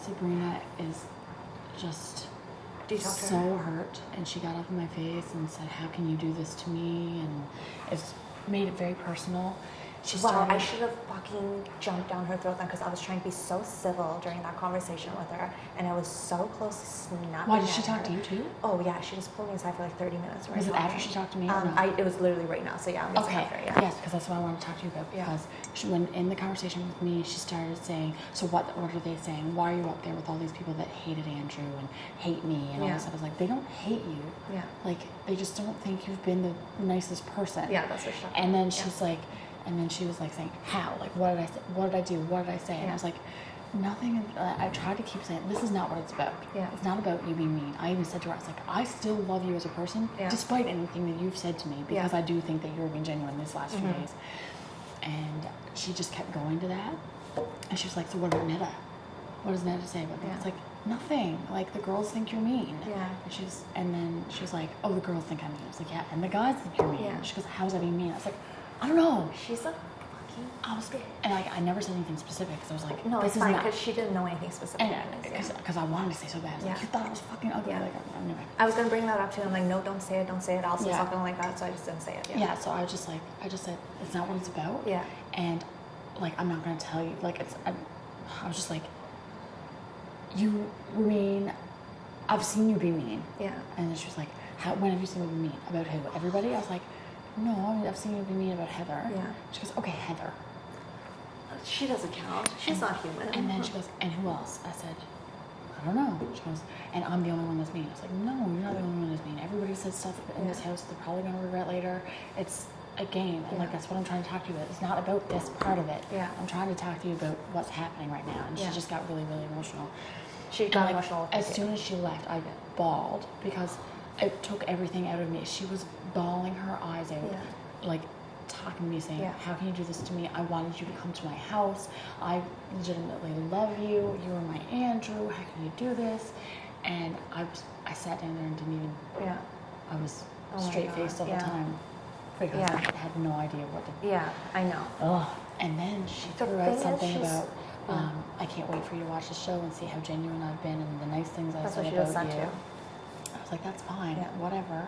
Sabrina is just so hurt, and she got up in my face and said, "How can you do this to me?" And it's made it very personal. I should have fucking jumped down her throat then, because I was trying to be so civil during that conversation with her, and I was so close to snapping. Why did she talk to you too? Oh yeah, she just pulled me aside for like 30 minutes. Was it after she talked to me? Or no? It was literally right now. So yeah, I'm okay. after, yeah. Yes, because that's what I want to talk to you about. Because when in the conversation with me, she started saying, "So what are they saying? Why are you up there with all these people that hated Andrew and hate me and all this stuff?" I was like, they don't hate you. Yeah. Like they just don't think you've been the nicest person. Yeah, that's what she said. And then she's like. And then she was like saying, "How? Like, what did I say? What did I do? What did I say?" And I was like, "Nothing." I tried to keep saying, "This is not what it's about. Yeah. It's not about you being mean." I even said to her, "I was like, I still love you as a person, despite anything that you've said to me, because I do think that you're being genuine these last few days." And she just kept going to that. And she was like, "So what about Neda? What does Neda say about me?" It's like, nothing. Like, the girls think you're mean. Yeah. And then she was like, "Oh, the girls think I'm mean." I was like, "Yeah, and the guys think you're mean." Yeah. She goes, "How's that being mean?" I was like, "I don't know." She's a fucking... And I never said anything specific, because I was like, no, this it's fine, is not... because she didn't know anything specific. Because I wanted to say so bad. I was like, "You thought I was fucking ugly." Yeah. Like, anyway. I was going to bring that up to him, like, "No, don't say it, don't say it." I'll say something like that, so I just didn't say it. Yeah, so I just said, it's not what it's about. Yeah. And, like, I'm not going to tell you, like, I was just like, you were mean. I've seen you be mean. Yeah. And then she was like, when have you seen me be mean? About who? Everybody? I was like, "No, I've seen you be mean about Heather." Yeah. She goes, "Okay, Heather." She doesn't count. She's not human. And then she goes, "And who else?" I said, "I don't know." She goes, "And I'm the only one that's mean." I was like, "No, you're not the only one that's mean. Everybody says stuff in this house they're probably going to regret later. It's a game." And like, that's what I'm trying to talk to you about. It's not about this part of it. Yeah. I'm trying to talk to you about what's happening right now. And she just got really, really emotional. She got emotional. As soon as she left, I bawled, because it took everything out of me. She was bawling her eyes out, like talking to me, saying, "How can you do this to me? I wanted you to come to my house. I legitimately love you. You were my Andrew. How can you do this?" And I sat down there and didn't even, I was straight-faced all the time, because I had no idea what to do. Yeah, I know. Ugh. And then she threw out something about, "I can't wait for you to watch the show and see how genuine I've been and the nice things I said about you." I was like, "That's fine, whatever.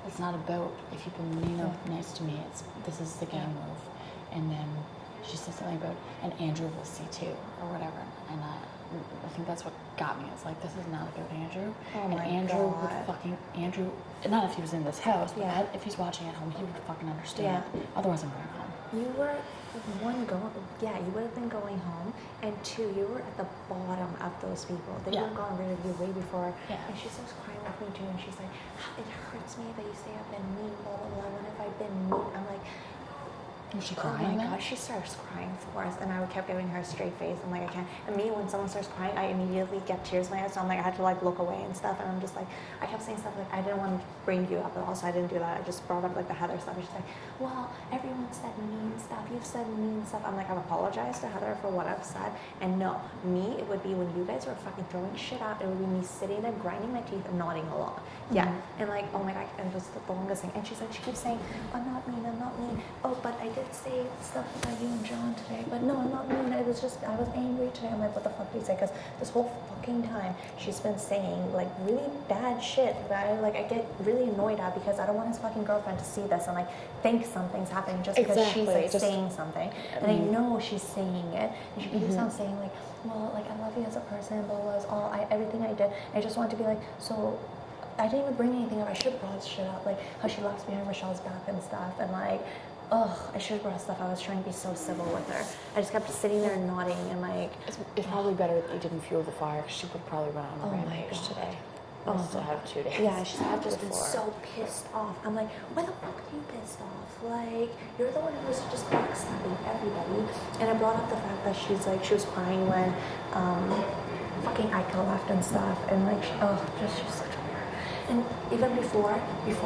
It's not about if you've been mean or nice to me. This is the game move." And then she said something about, "And Andrew will see too," or whatever. And I think that's what got me. It's like, this is not about Andrew. Oh and my Andrew God. would fucking, not if he was in this house, but if he's watching at home, he would fucking understand. Otherwise, I'm going home. You were you would have been going home, and two, you were at the bottom of those people. They would have gone rid of you way before. Yeah. And she starts crying with me too, and she's like, "It hurts me that you say I've been mean, blah blah blah. When have I been mean?" I'm like, was she crying? Oh my God, she starts crying for us, and I kept giving her a straight face. I'm like, I can't. And me, when someone starts crying, I immediately get tears in my eyes. So I'm like, I had to like look away and stuff. And I'm just like, I kept saying stuff like, I didn't want to bring you up, but also I didn't do that. I just brought up like the Heather stuff. And she's like, "Well, everyone said mean stuff. You've said mean stuff." I'm like, I've apologized to Heather for what I've said. And no, me, it would be when you guys were fucking throwing shit out. It would be me sitting there grinding my teeth and nodding along. Yeah. And like, oh my God, and it was the longest thing. And she's like, she keeps saying, I'm not mean. "Oh, but I did say stuff about you and John today." "But no, I'm not mean. I was angry today." I'm like, "What the fuck do you say?" Because this whole fucking time she's been saying like really bad shit that I get really annoyed at, because I don't want his fucking girlfriend to see this and like think something's happening just because she's like saying something. And I know she's saying it, and she keeps on saying like, "Well, like, I love you as a person, blah blah blah, everything I did." I just want to be like, so I didn't even bring anything up. I should have brought shit up, like how she laughs behind Michelle's back and stuff, and like, I should have brought stuff. I was trying to be so civil with her. I just kept sitting there and nodding and like... It's probably better that you didn't fuel the fire, because she would probably run on a rampage today. I still have 2 days. Yeah, I've just been so pissed off. I'm like, why the fuck are you pissed off? Like, you're the one who was just backstabbing everybody. And I brought up the fact that she was crying when fucking Ika left and stuff. And like, she's such a weird. And even before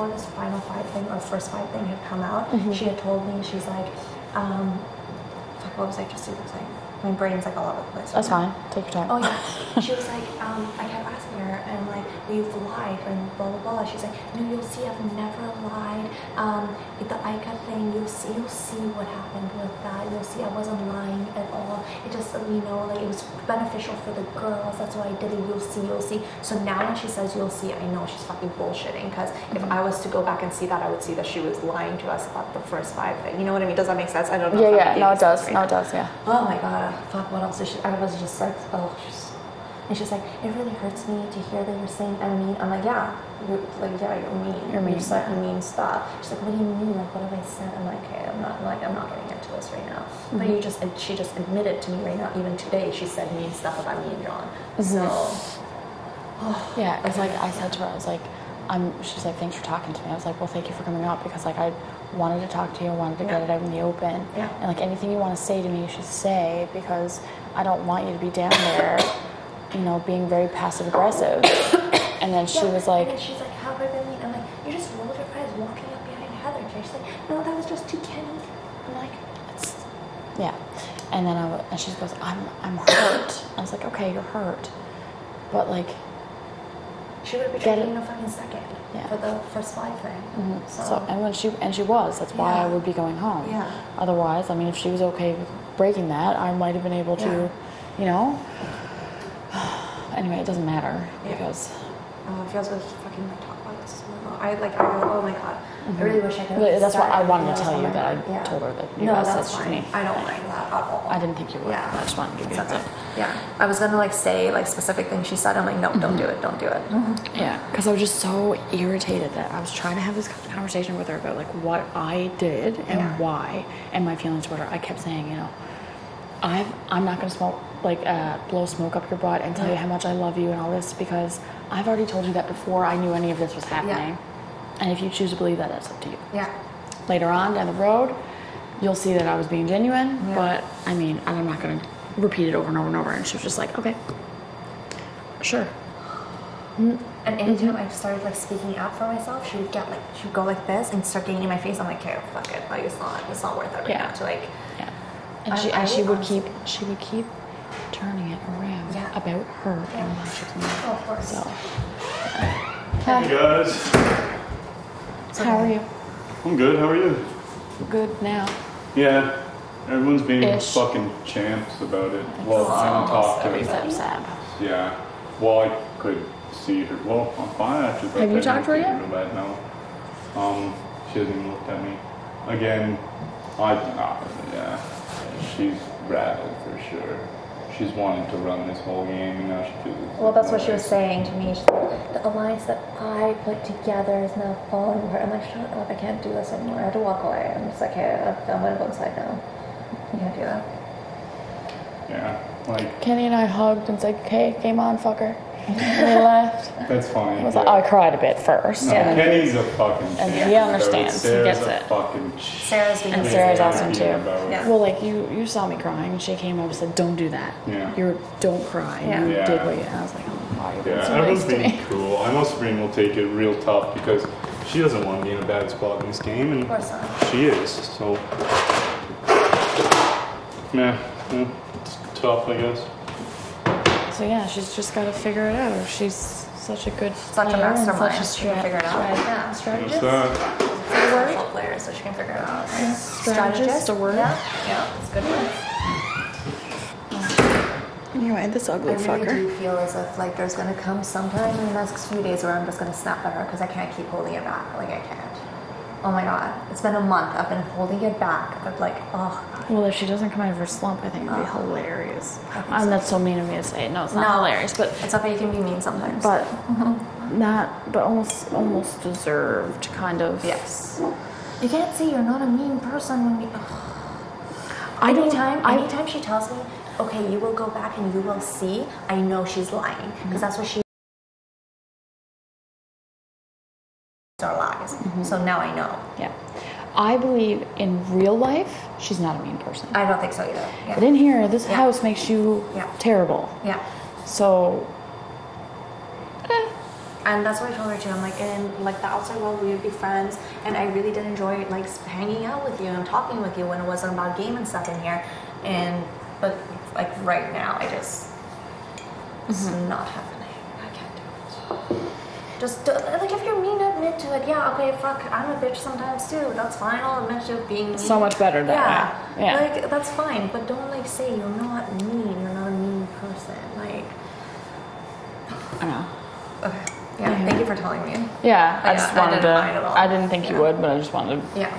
this final fight thing, or first fight thing had come out, she had told me, she's like, fuck, what was I just even saying? My brain's like all over the place. That's fine. Take your time. Oh yeah. She was like, I kept asking her, and like, you've lied and blah blah blah. She's like, no, you'll see, I've never lied. The ICA thing, you'll see what happened with that. You'll see, I wasn't lying at all. It just, you know, like it was beneficial for the girls. That's why I did it. You'll see. So now when she says you'll see, I know she's fucking bullshitting. Because if I was to go back and see that, I would see that she was lying to us about the first 5 thing. You know what I mean? Does that make sense? I don't know. Yeah. No, it does. No, it does. Yeah. Oh my god. Fuck. What else is she? I was just like, oh. And she's like, it really hurts me to hear that you're saying I'm mean. I'm like, yeah, you're mean. You're mean. You're like mean stuff. She's like, what do you mean? Like, what have I said? I'm like, okay, I'm not getting into this right now. But she just admitted to me right now, even today, she said mean stuff about me and John. So, yeah, it's like I said to her, I was like, she's like, thanks for talking to me. I was like, well, thank you for coming up, because like I wanted to talk to you, I wanted to get it out in the open. Yeah. And like anything you want to say to me, you should say, because I don't want you to be down there, you know, being very passive aggressive. And then she was like, and she's like, how have I been mean? I'm like, you just rolled your eyes walking up behind Heather. And she's like, no, that was just too Kenny. I'm like, yeah. And then and she goes, I'm hurt. I was like, okay, you're hurt, but like, she would have been trying in a fucking second for the first 5 thing. So and when she was, that's why I would be going home. Yeah. Otherwise, I mean, if she was okay with breaking that, I might have been able to, you know. Anyway, it doesn't matter because. Oh, it feels really fucking like talk about it. Oh my god. I really wish I could. That's why I wanted to tell you that I told her that you guys said that's to fine. me. I don't like that at all. I didn't think you would. Yeah. I just wanted to give you a heads up. Yeah. I was gonna like say like specific things she said. I'm like, no, don't do it. Don't do it. Yeah, because I was just so irritated that I was trying to have this conversation with her about like what I did and why and my feelings toward her. I kept saying, you know, I'm not gonna blow smoke up your butt and tell you how much I love you and all this, because I've already told you that before I knew any of this was happening. And if you choose to believe that, that's up to you. Yeah. Later on down the road, you'll see that I was being genuine, but I mean, I'm not gonna repeat it over and over and over. And she was just like, okay, sure. And anytime I started like speaking up for myself, she would go like this and start getting in my face. I'm like, okay, fuck it, like it's not worth it right now to like. Yeah. And she would keep turning it around about her and why she was mean. Oh, of course. So. Hey guys. How are you? I'm good. How are you? Good now. Yeah. Everyone's being fucking champs about it. Well, I haven't talked to her. Yeah. Well, I could see her. Well, I'm fine actually. Have you talked to her yet? Real bad now. She hasn't even looked at me. Again, yeah. She's rattled for sure. She's wanted to run this whole game, and now she feels. Well, that's what she was saying to me. She's like, the alliance that I put together is now falling apart. I'm like, shut up! I can't do this anymore. I had to walk away. I'm just like, hey, I'm gonna go inside now. You can't do that. Yeah, like Kenny and I hugged and said, "Okay, game on, fucker." And we left. That's funny. I cried a bit first. No, Kenny's a fucking and he understands. He gets it. Sarah's awesome too. Yeah. Well, like you saw me crying, and she came up and said, "Don't do that. Yeah. Don't cry." And you did what you. And I was like, "Oh, wow, you're being so nice to me." Cool. I know Sabrina will take it real tough because she doesn't want to be in a bad spot in this game, and of course not. She is. So yeah, it's tough, I guess. So yeah, she's just got to figure it out. She's such a good a mastermind. She can figure it out. Yeah, strategist. It's a word. Player, so she can figure it out. Yeah. Strategist, a word. Yeah, it's a good word. Anyway, this ugly fucker. I really do feel as if like there's gonna come sometime in the next few days where I'm just gonna snap at her because I can't keep holding it back. Like I can't. Oh my god, it's been a month. I've been holding it back. I'm like, oh. Well, if she doesn't come out of her slump, I think it'd be hilarious. That's so mean of me to say. No, it's not hilarious, but it's okay. You can be mean sometimes. But almost deserved, kind of. Yes. You can't say you're not a mean person when you. Anytime she tells me, okay, you will go back and you will see, I know she's lying because that's what she. Are lies. So now I know. Yeah. I believe in real life, she's not a mean person. I don't think so either. Yeah. But in here, this house makes you terrible. Yeah. So. And that's what I told her too. I'm like, in like the outside world, we would be friends, and I really did enjoy like hanging out with you and talking with you when it wasn't about game and stuff in here. And But like right now, it's not happening. I can't do it. Just like if you're mean, admit to it. Yeah, okay, fuck, I'm a bitch sometimes too. That's fine. I'll admit to being mean. So much better that way. Yeah. Like that's fine, but don't like say you're not mean. You're not a mean person. Like I know. Okay. Yeah. Thank you for telling me. Yeah, I just wanted to. I didn't think you would, but I just wanted to. Yeah.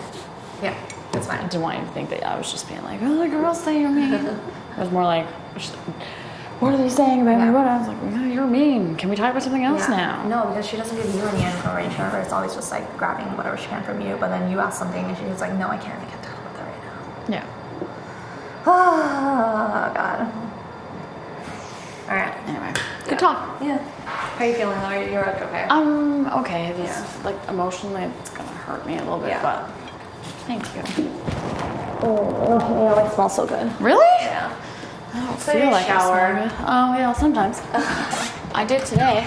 Yeah. It's fine. I didn't want you to think that I was just being like, oh, the girls say you're mean. It was more like, what are they saying about me? What? I was like, oh, you're mean. Can we talk about something else now? No, because she doesn't give you any information. It's always just like grabbing whatever she can from you. But then you ask something and she's like, no, I can't talk about that right now. Yeah. Oh, God. All right. Anyway, good talk. Yeah. How are you feeling? You're okay? Okay. Just, like, emotionally, it's going to hurt me a little bit, but thank you. Oh, it smells so good. Really? Yeah. I don't So feel you like shower. I smell good. Oh, yeah, sometimes. I did today.